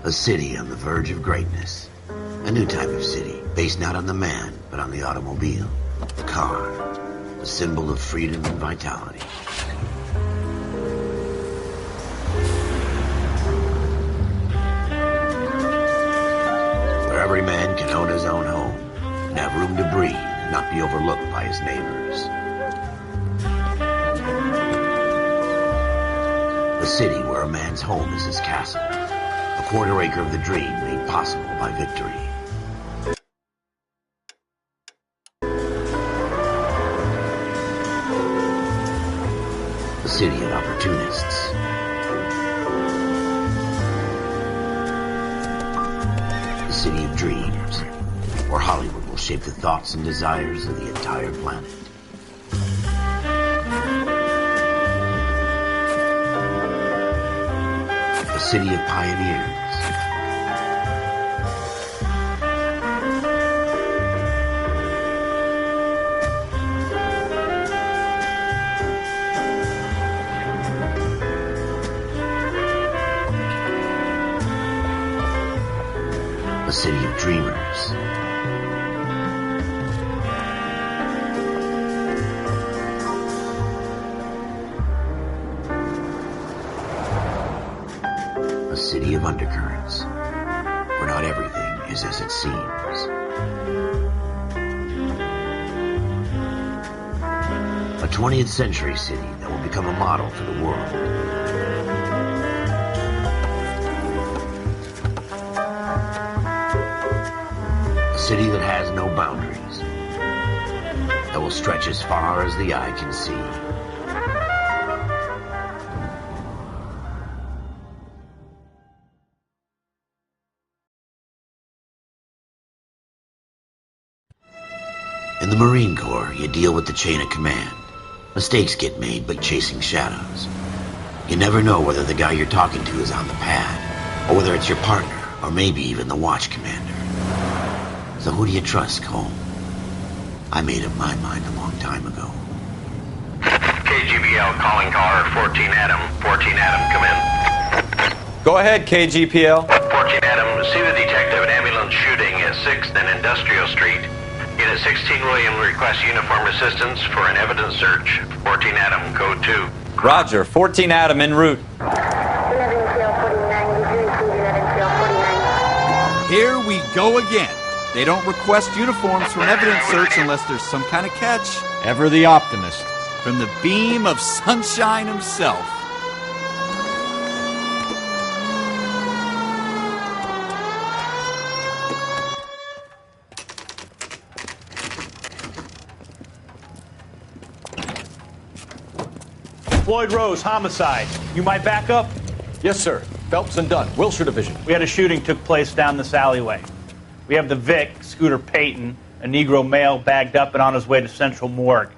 A city on the verge of greatness. A new type of city, based not on the man, but on the automobile. The car. A symbol of freedom and vitality. Where every man can own his own home, and have room to breathe, and not be overlooked by his neighbors. A city where a man's home is his castle. A quarter acre of the dream made possible by victory. A city of opportunists. A city of dreams, where Hollywood will shape the thoughts and desires of the entire planet. A city of pioneers. A city of dreamers. A city of undercurrents, where not everything is as it seems. A 20th century city that will become a model for the world. A city that has no boundaries, that will stretch as far as the eye can see. In the Marine Corps, you deal with the chain of command. Mistakes get made by chasing shadows. You never know whether the guy you're talking to is on the pad, or whether it's your partner, or maybe even the watch commander. So who do you trust, Cole? I made up my mind a long time ago. KGBL calling caller 14 Adam. 14 Adam, come in. Go ahead, KGPL. 14 Adam, see the detective at ambulance shooting at 6th and Industrial Street. Unit 16 William requests uniform assistance for an evidence search. 14 Adam, code 2. Roger, 14 Adam en route. 11 tail 49, 11 tail 49. Here we go again. They don't request uniforms for an evidence search unless there's some kind of catch. Ever the optimist. From the beam of sunshine himself. Floyd Rose, homicide. You might back up? Yes, sir. Phelps and Dunn, Wilshire Division. We had a shooting took place down this alleyway. We have the Vic, Scooter Payton, a Negro male bagged up and on his way to Central Morgue.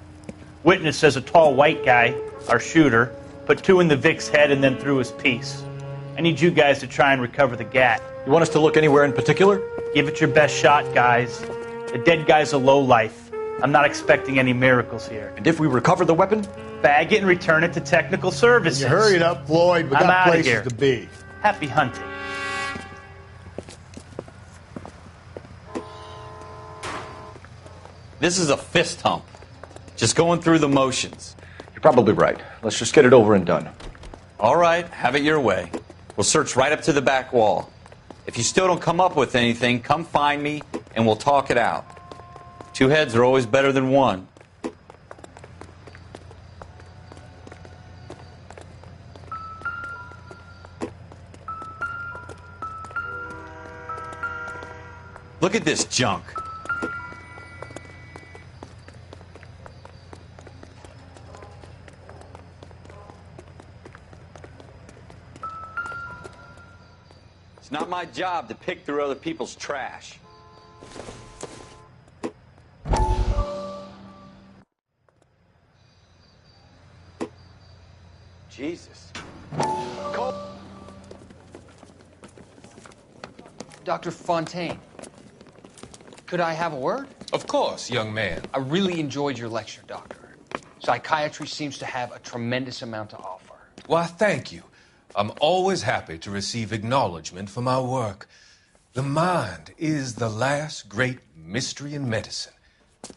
Witness says a tall white guy, our shooter, put 2 in the Vic's head and then threw his piece. I need you guys to try and recover the gat. You want us to look anywhere in particular? Give it your best shot, guys. The dead guy's a lowlife. I'm not expecting any miracles here. And if we recover the weapon? Bag it and return it to technical services. You hurried up, Floyd. We I'm got outta places here. to be. Happy hunting. This is a fist hump. Just going through the motions. You're probably right. Let's just get it over and done. All right, have it your way. We'll search right up to the back wall. If you still don't come up with anything, come find me and we'll talk it out. 2 heads are always better than 1. Look at this junk. It's not my job to pick through other people's trash. Jesus. Dr. Fontaine, could I have a word? Of course, young man. I really enjoyed your lecture, Doctor. Psychiatry seems to have a tremendous amount to offer. Why, thank you. I'm always happy to receive acknowledgement for my work. The mind is the last great mystery in medicine.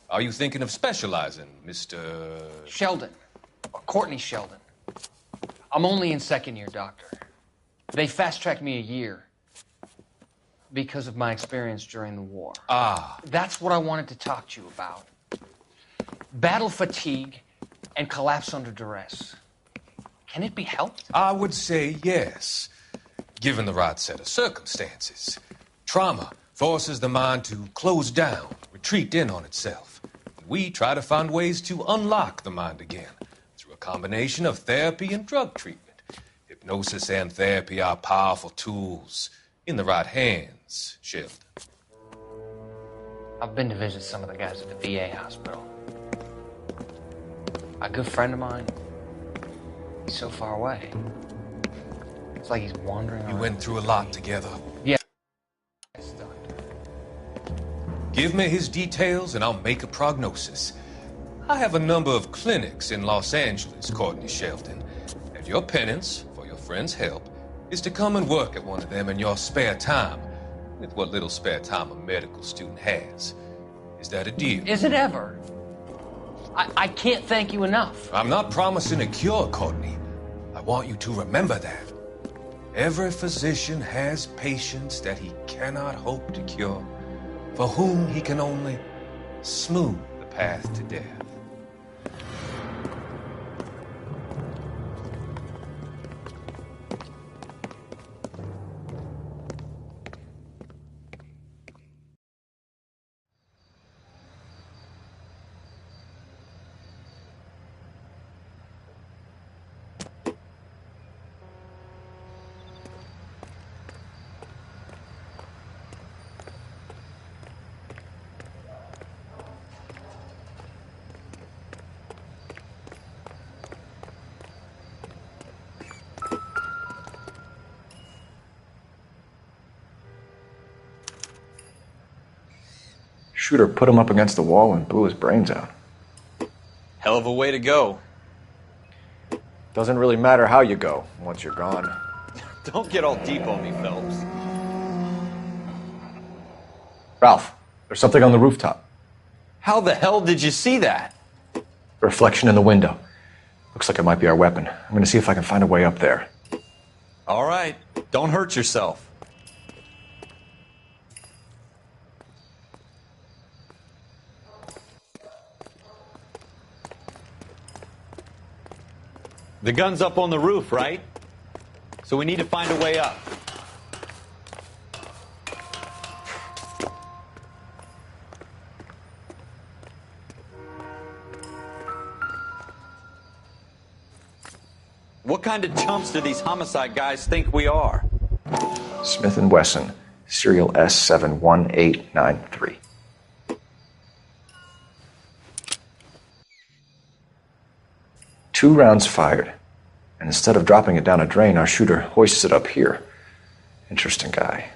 Are you thinking of specializing, Mr. Sheldon. Or Courtney Sheldon. I'm only in second year, Doctor. They fast-tracked me a year because of my experience during the war. Ah. That's what I wanted to talk to you about. Battle fatigue and collapse under duress. Can it be helped? I would say yes, given the right set of circumstances. Trauma forces the mind to close down, retreat in on itself. We try to find ways to unlock the mind again through a combination of therapy and drug treatment. Hypnosis and therapy are powerful tools in the right hands, Sheldon. I've been to visit some of the guys at the VA hospital. A good friend of mine, he's so far away. It's like he's wandering around. You went through a lot together. Yeah. Yes, Doctor. Give me his details and I'll make a prognosis. I have a number of clinics in Los Angeles, Courtney Sheldon, and your penance, for your friend's help, is to come and work at one of them in your spare time, with what little spare time a medical student has. Is that a deal? Is it ever? I can't thank you enough. I'm not promising a cure, Courtney. I want you to remember that. Every physician has patients that he cannot hope to cure, for whom he can only smooth the path to death. Shooter put him up against the wall and blew his brains out. Hell of a way to go. Doesn't really matter how you go once you're gone. Don't get all deep on me, Phelps. Ralph, there's something on the rooftop. How the hell did you see that? Reflection in the window. Looks like it might be our weapon. I'm going to see if I can find a way up there. All right, don't hurt yourself. The gun's up on the roof, right? So we need to find a way up. What kind of chumps do these homicide guys think we are? Smith & Wesson, serial S71893. Two rounds fired, and instead of dropping it down a drain, our shooter hoists it up here. Interesting guy.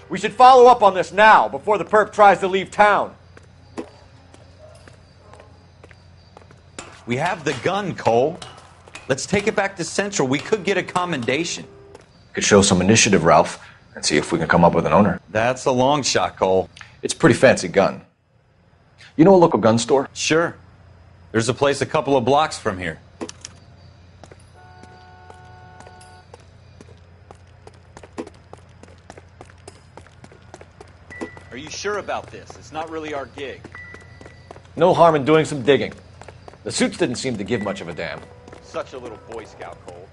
We should follow up on this now, before the perp tries to leave town. We have the gun, Cole. Let's take it back to Central. We could get a commendation. Could show some initiative, Ralph, and see if we can come up with an owner. That's a long shot, Cole. It's a pretty fancy gun. You know a local gun store? Sure. There's a place a couple of blocks from here. Are you sure about this? It's not really our gig. No harm in doing some digging. The suits didn't seem to give much of a damn. Such a little Boy Scout, Cole.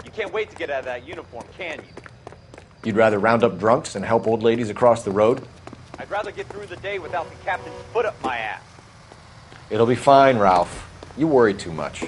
You can't wait to get out of that uniform, can you? You'd rather round up drunks and help old ladies across the road? I'd rather get through the day without the captain's foot up my ass. It'll be fine, Ralph. You worry too much.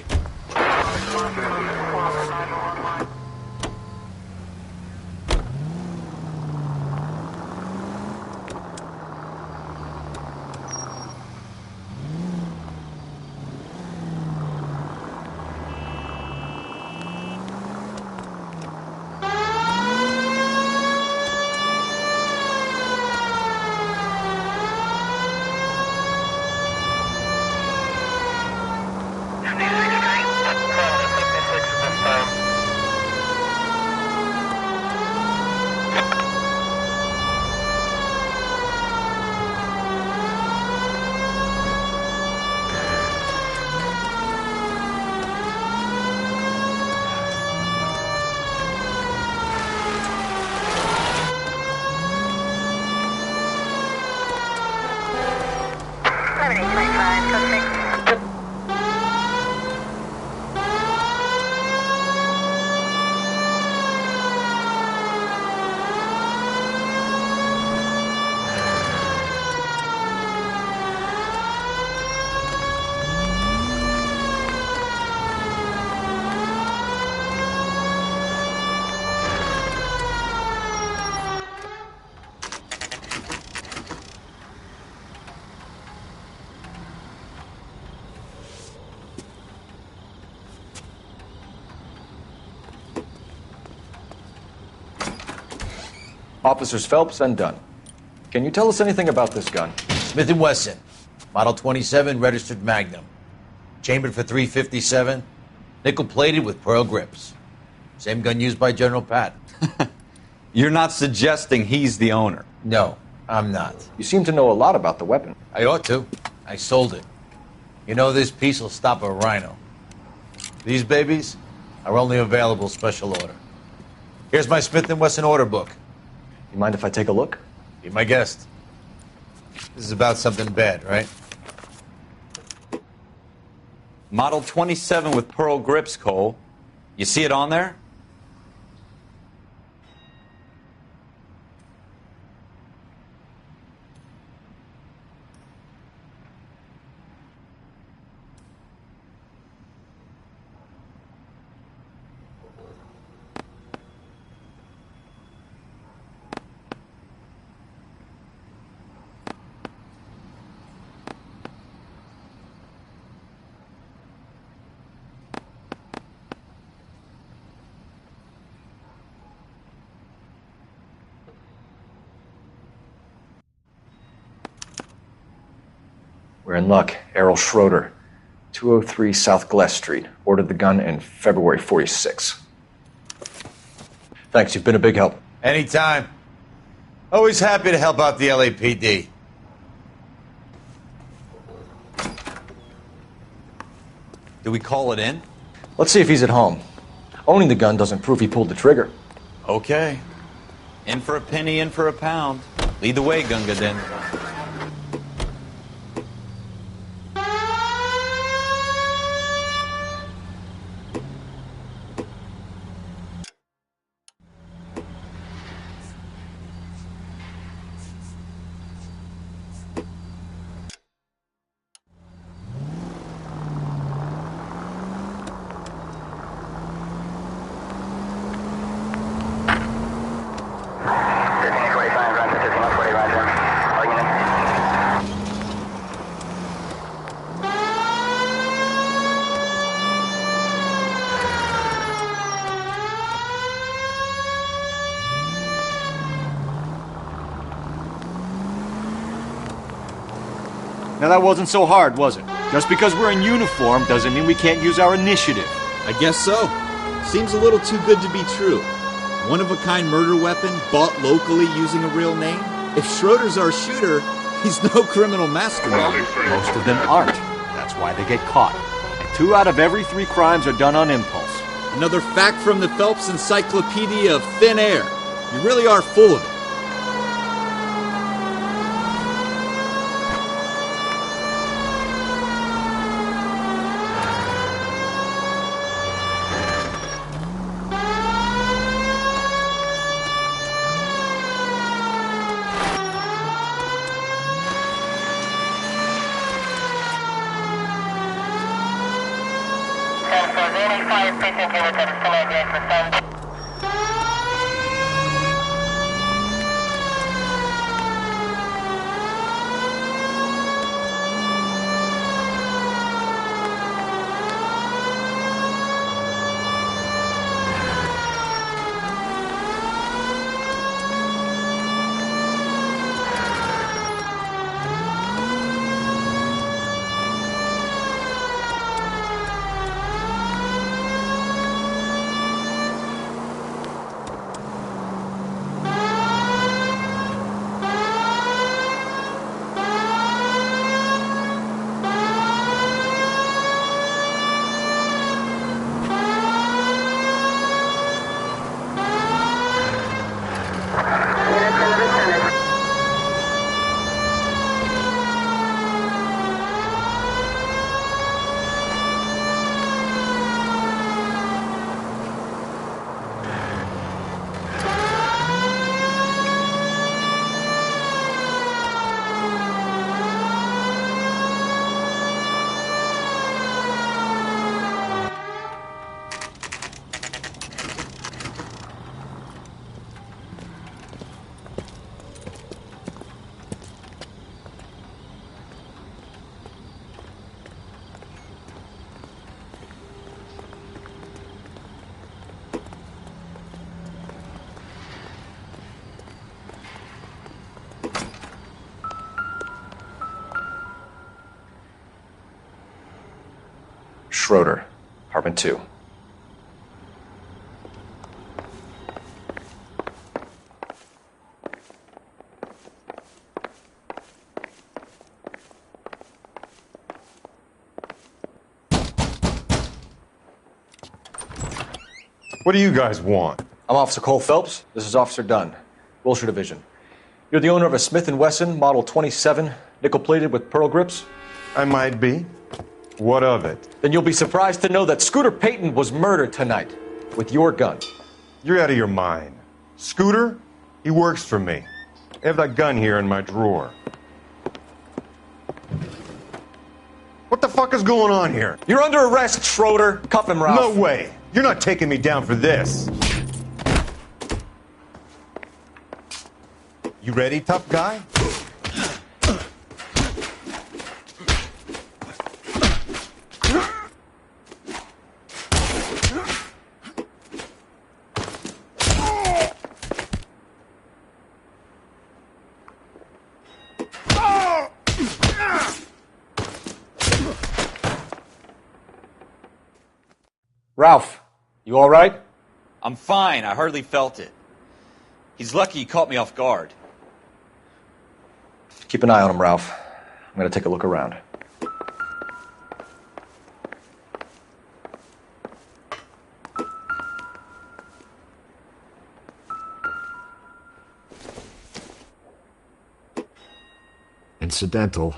Officers Phelps and Dunn. Can you tell us anything about this gun? Smith & Wesson, Model 27, registered Magnum. Chambered for .357, nickel-plated with pearl grips. Same gun used by General Patton. You're not suggesting he's the owner? No, I'm not. You seem to know a lot about the weapon. I ought to. I sold it. You know, this piece will stop a rhino. These babies are only available special order. Here's my Smith & Wesson order book. You mind if I take a look? Be my guest. This is about something bad, right? Model 27 with pearl grips, Cole. You see it on there? We're in luck. Errol Schroeder, 203 South Glass Street. Ordered the gun in February '46. Thanks, you've been a big help. Anytime. Always happy to help out the LAPD. Do we call it in? Let's see if he's at home. Owning the gun doesn't prove he pulled the trigger. Okay. In for a penny, in for a pound. Lead the way, Gunga Din. Now that wasn't so hard, was it? Just because we're in uniform doesn't mean we can't use our initiative. I guess so. Seems a little too good to be true. One-of-a-kind murder weapon bought locally using a real name? If Schroeder's our shooter, he's no criminal mastermind. Most of them aren't. That's why they get caught. And 2 out of every 3 crimes are done on impulse. Another fact from the Phelps Encyclopedia of Thin Air. You really are full of it. Schroeder, apartment 2. What do you guys want? I'm Officer Cole Phelps. This is Officer Dunn, Wilshire Division. You're the owner of a Smith & Wesson Model 27, nickel-plated with pearl grips? I might be. What of it? Then you'll be surprised to know that Scooter Payton was murdered tonight with your gun. You're out of your mind. Scooter? He works for me. I have that gun here in my drawer. What the fuck is going on here? You're under arrest, Schroeder. Cuff him, Ralph. No way. You're not taking me down for this. You ready, tough guy? Ralph, you all right? I'm fine. I hardly felt it. He's lucky he caught me off guard. Keep an eye on him, Ralph. I'm going to take a look around. Incidental.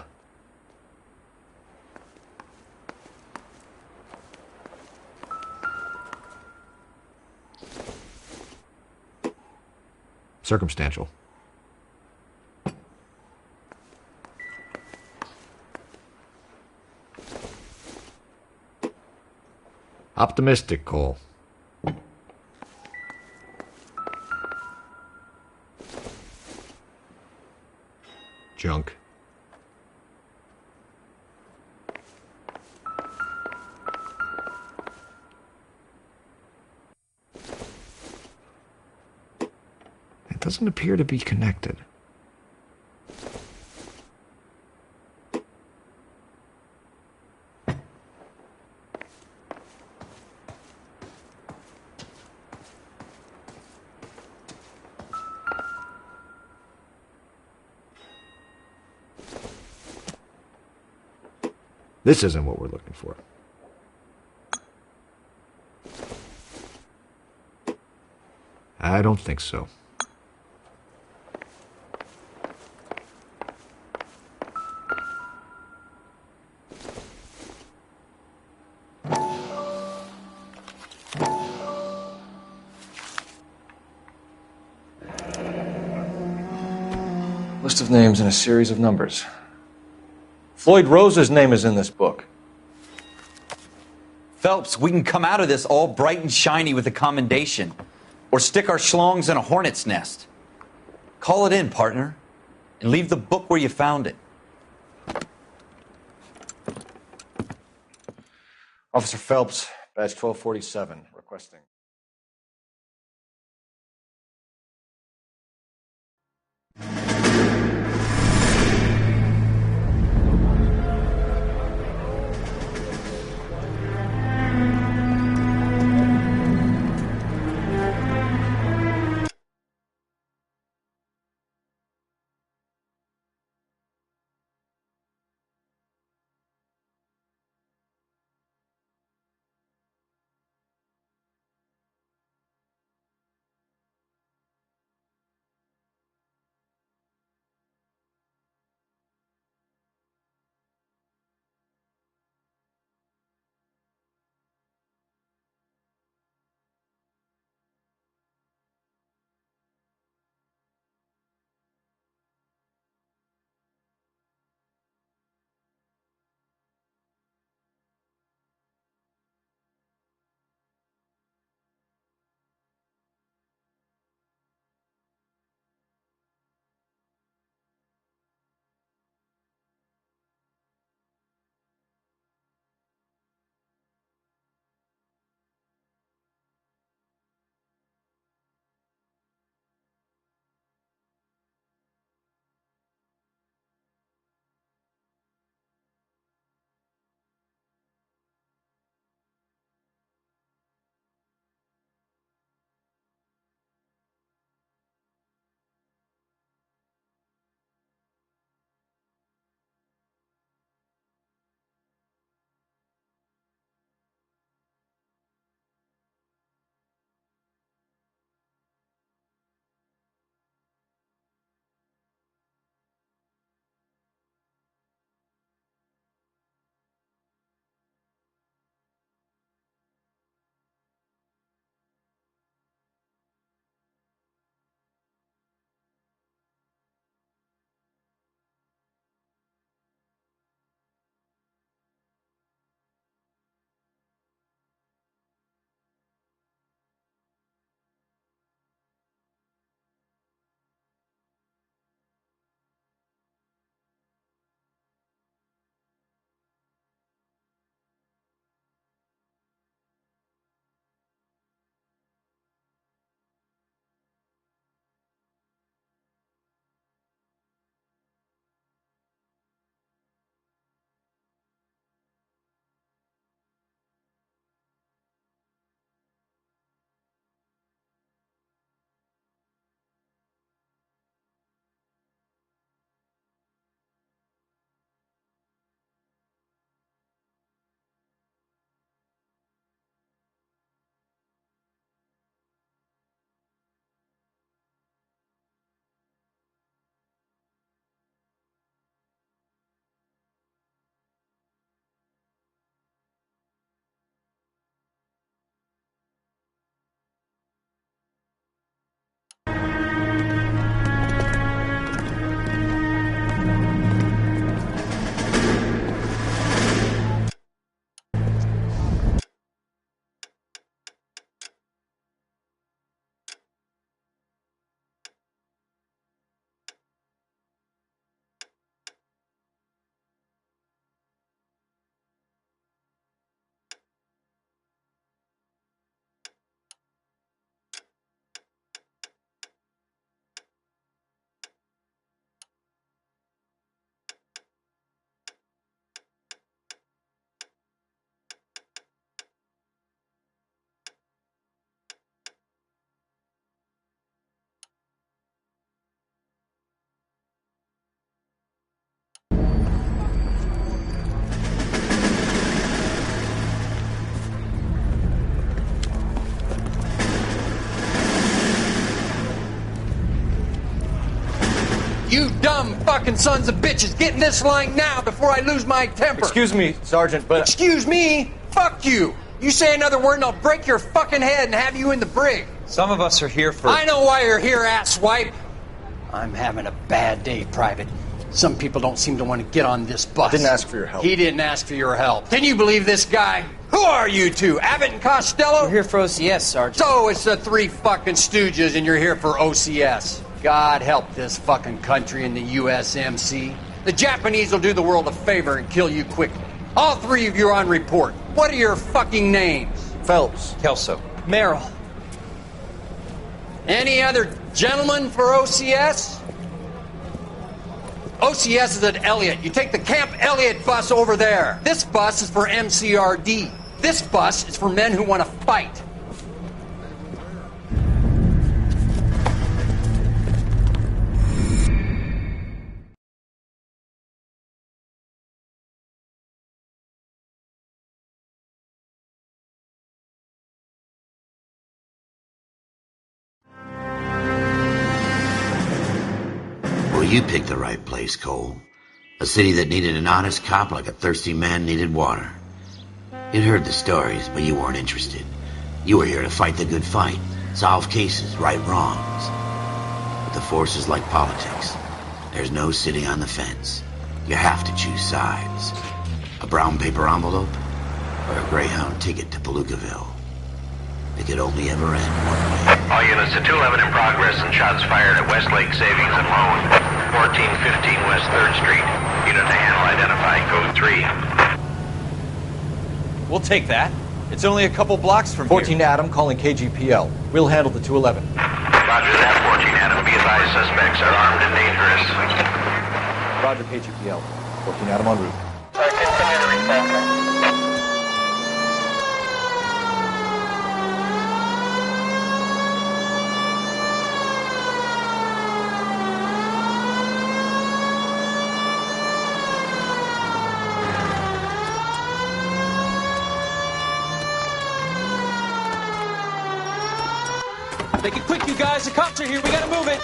Circumstantial. Optimistic, Cole. Junk. It doesn't appear to be connected. This isn't what we're looking for. I don't think so. List of names and a series of numbers. Floyd Rose's name is in this book. Phelps, we can come out of this all bright and shiny with a commendation. Or stick our schlongs in a hornet's nest. Call it in, partner. And leave the book where you found it. Officer Phelps, badge 1247, requesting. You dumb fucking sons of bitches, get in this line now before I lose my temper. Excuse me, Sergeant, but... Excuse me? Fuck you. You say another word and I'll break your fucking head and have you in the brig. Some of us are here for... I know why you're here, asswipe. I'm having a bad day, Private. Some people don't seem to want to get on this bus. I didn't ask for your help. He didn't ask for your help. Can you believe this guy? Who are you two? Abbott and Costello? We're here for OCS, Sergeant. So it's the three fucking stooges and you're here for OCS. God help this fucking country and the USMC. The Japanese will do the world a favor and kill you quickly. All three of you are on report. What are your fucking names? Phelps. Kelso. Merrill. Any other gentlemen for OCS? OCS is at Elliott. You take the Camp Elliott bus over there. This bus is for MCRD. This bus is for men who want to fight. Well, you picked the right place, Cole. A city that needed an honest cop like a thirsty man needed water. You'd heard the stories, but you weren't interested. You were here to fight the good fight, solve cases, right wrongs. But the force is like politics. There's no sitting on the fence. You have to choose sides. A brown paper envelope or a Greyhound ticket to Palookaville. It could only ever end one way. All units to 211 in progress and shots fired at Westlake Savings and Loan, 1415 West 3rd Street. Unit to handle identified, code 3. We'll take that. It's only a couple blocks from 14 here. Adam calling KGPL. We'll handle the 211. Roger that, 14 Adam. Be advised, suspects are armed and dangerous. Roger, KGPL. 14 Adam en route. Continue to respond. Make it quick, you guys. The cops are here. We gotta move it.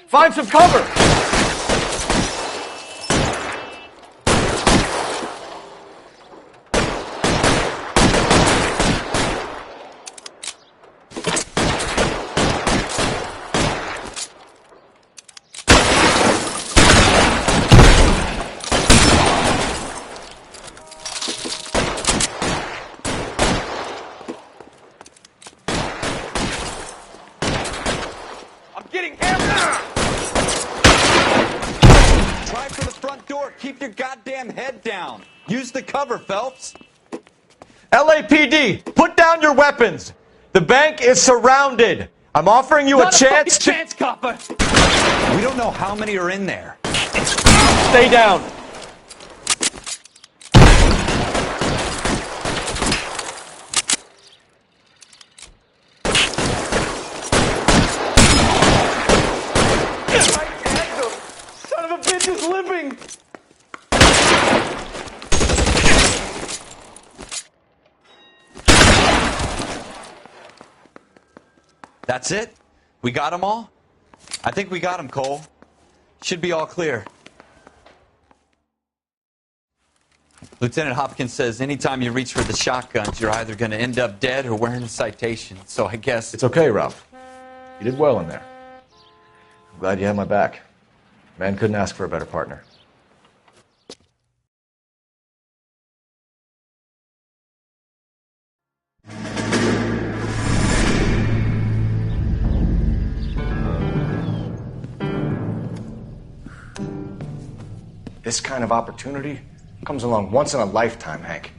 Find some cover! I'm getting hammered! Try for the front door. Keep your goddamn head down. Use the cover, Phelps. LAPD, put down your weapons. The bank is surrounded. I'm offering you a chance to... chance, copper. We don't know how many are in there. Stay down. Son of a bitch is limping. That's it? We got them all? I think we got them, Cole. Should be all clear. Lieutenant Hopkins says anytime you reach for the shotguns, you're either going to end up dead or wearing a citation. So I guess... It's okay, Ralph. You did well in there. I'm glad you had my back. Man couldn't ask for a better partner. This kind of opportunity comes along once in a lifetime, Hank.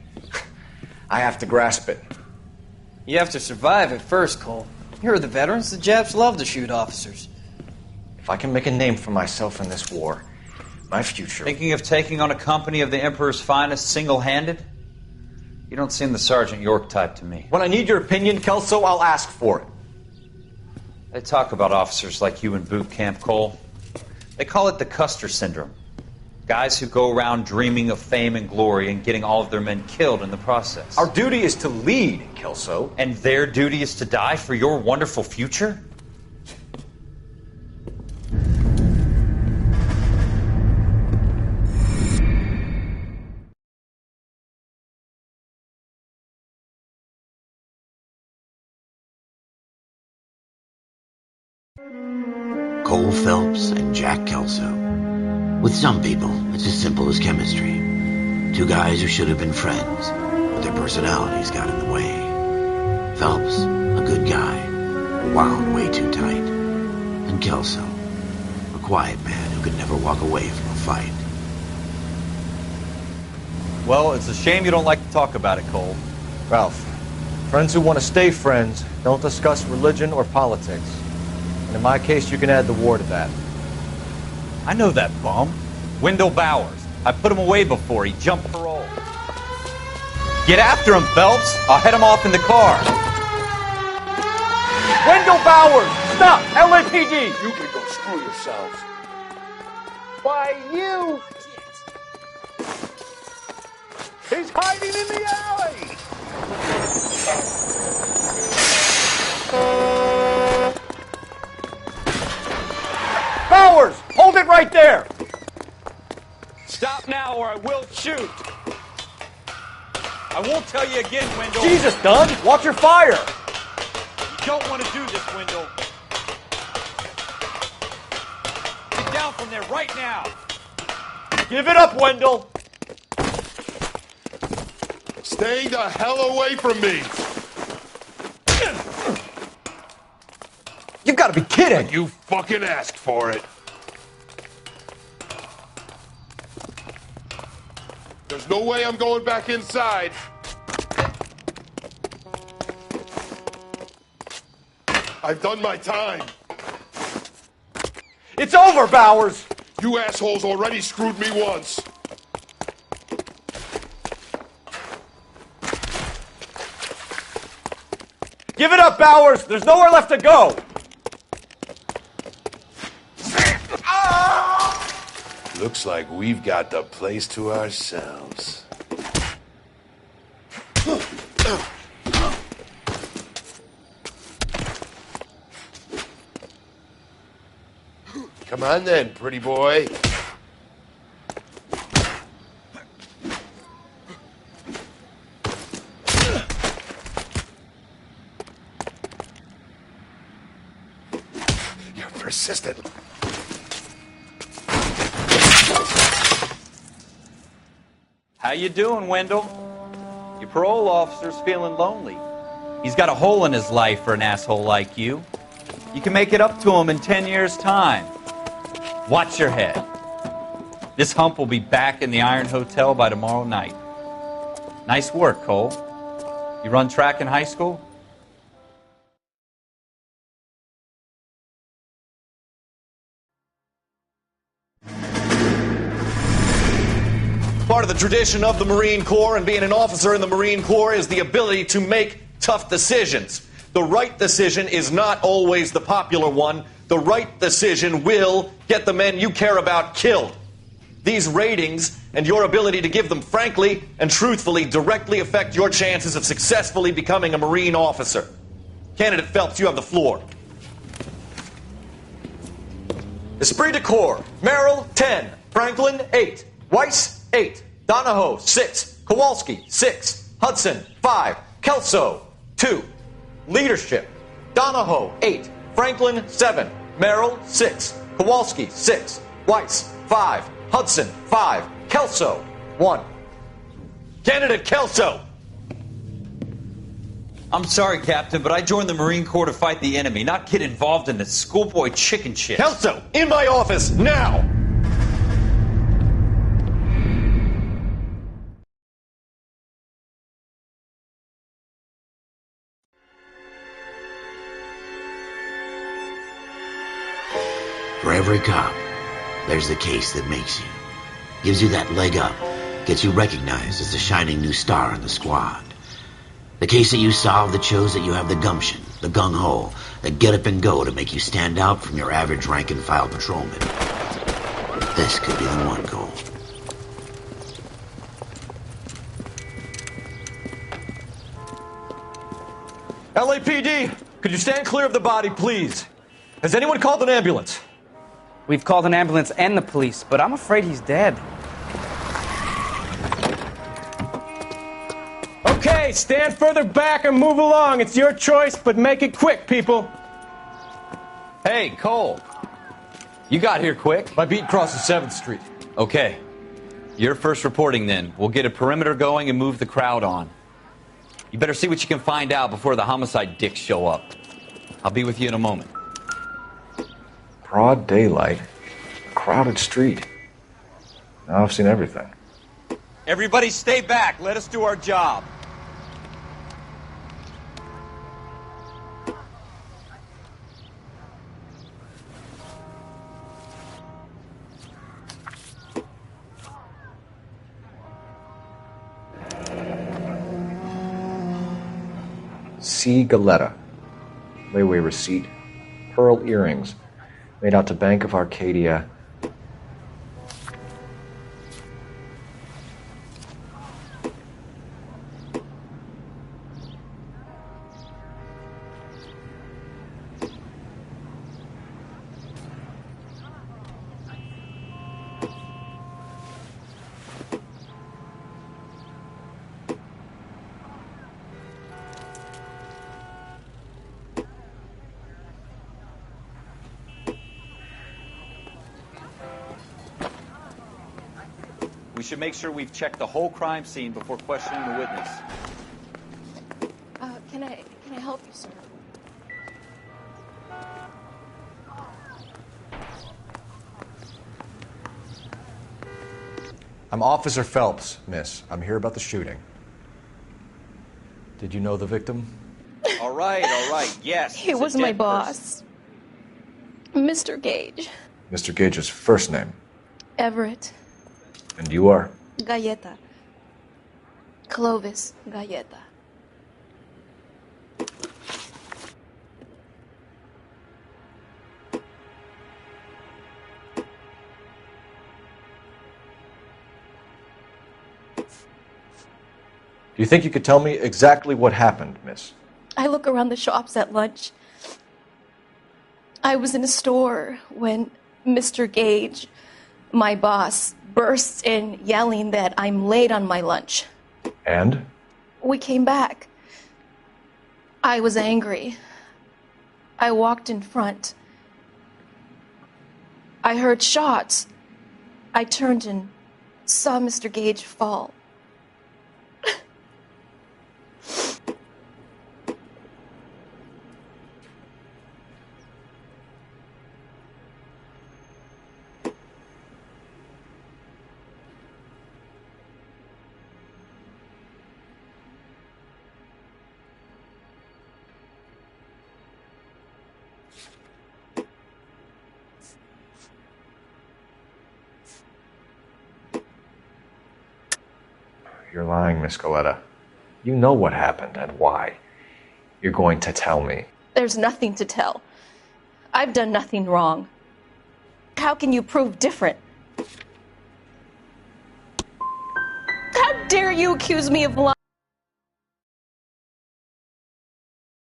I have to grasp it. You have to survive it first, Cole. You're the veterans. The Japs love to shoot officers. If I can make a name for myself in this war, My future. Thinking of taking on a company of the Emperor's finest single-handed? You don't seem the Sergeant York type to me. When I need your opinion, Kelso, I'll ask for it. They talk about officers like you in boot camp, Cole. They call it the Custer syndrome. Guys who go around dreaming of fame and glory and getting all of their men killed in the process. Our duty is to lead, Kelso. And their duty is to die for your wonderful future? Cole Phelps and Jack Kelso. With some people, it's as simple as chemistry. Two guys who should have been friends, but their personalities got in the way. Phelps, a good guy, wound way too tight. And Kelso, a quiet man who could never walk away from a fight. Well, it's a shame you don't like to talk about it, Cole. Ralph, friends who want to stay friends don't discuss religion or politics. And in my case, you can add the war to that. I know that bum. Wendell Bowers. I put him away before he jumped parole. Get after him, Phelps. I'll head him off in the car. Wendell Bowers! Stop! LAPD! You can go screw yourselves. Why, you... He's hiding in the alley! Bowers! Hold it right there! Stop now or I will shoot. I won't tell you again, Wendell. Jesus, Dunn! Watch your fire! You don't want to do this, Wendell. Get down from there right now. Give it up, Wendell! Stay the hell away from me! You've got to be kidding! You fucking asked for it. There's no way I'm going back inside. I've done my time. It's over, Bowers! You assholes already screwed me once. Give it up, Bowers! There's nowhere left to go! Looks like we've got the place to ourselves. Come on then, pretty boy. You're persistent. How you doing, Wendell? Your parole officer's feeling lonely. He's got a hole in his life for an asshole like you. You can make it up to him in 10 years' time. Watch your head. This hump will be back in the Iron Hotel by tomorrow night. Nice work, Cole. You run track in high school? Part of the tradition of the Marine Corps and being an officer in the Marine Corps is the ability to make tough decisions. The right decision is not always the popular one. The right decision will get the men you care about killed. These ratings and your ability to give them frankly and truthfully directly affect your chances of successfully becoming a Marine officer. Candidate Phelps, you have the floor. Esprit de Corps, Merrill, 10. Franklin, 8. Weiss, 8. Donahoe, 6. Kowalski, 6. Hudson, 5. Kelso, 2. Leadership, Donahoe, 8. Franklin, 7. Merrill, 6. Kowalski, 6. Weiss, 5. Hudson, 5. Kelso, 1. Candidate Kelso! I'm sorry, Captain, but I joined the Marine Corps to fight the enemy, not get involved in this schoolboy chicken shit. Kelso, in my office, now! For every cop, there's the case that makes you. Gives you that leg up. Gets you recognized as the shining new star in the squad. The case that you solved that shows that you have the gumption, the gung-ho, the get up and go to make you stand out from your average rank-and-file patrolman. This could be the one, Cole. LAPD, could you stand clear of the body, please? Has anyone called an ambulance? We've called an ambulance and the police, but I'm afraid he's dead. Okay, stand further back and move along. It's your choice, but make it quick, people. Hey, Cole. You got here quick. My beat crosses 7th Street. Okay. You're first reporting then. We'll get a perimeter going and move the crowd on. You better see what you can find out before the homicide dicks show up. I'll be with you in a moment. Broad daylight, a crowded street. Now I've seen everything. Everybody stay back. Let us do our job. C. Galetta. Layaway receipt. Pearl earrings. Made out to Bank of Arcadia. We should make sure we've checked the whole crime scene before questioning the witness. Can I help you, sir? I'm Officer Phelps, miss. I'm here about the shooting. Did you know the victim? All right, yes. He was my boss. Mr. Gage. Mr. Gage's first name. Everett. And you are? Galleta. Clovis Galleta. Do you think you could tell me exactly what happened, miss? I look around the shops at lunch. I was in a store when Mr. Gage, my boss, bursts in yelling that I'm late on my lunch. And? We came back. I was angry. I walked in front. I heard shots. I turned and saw Mr. Gage fall. You're lying, Miss Galetta. You know what happened and why. You're going to tell me. There's nothing to tell. I've done nothing wrong. How can you prove different? How dare you accuse me of lying?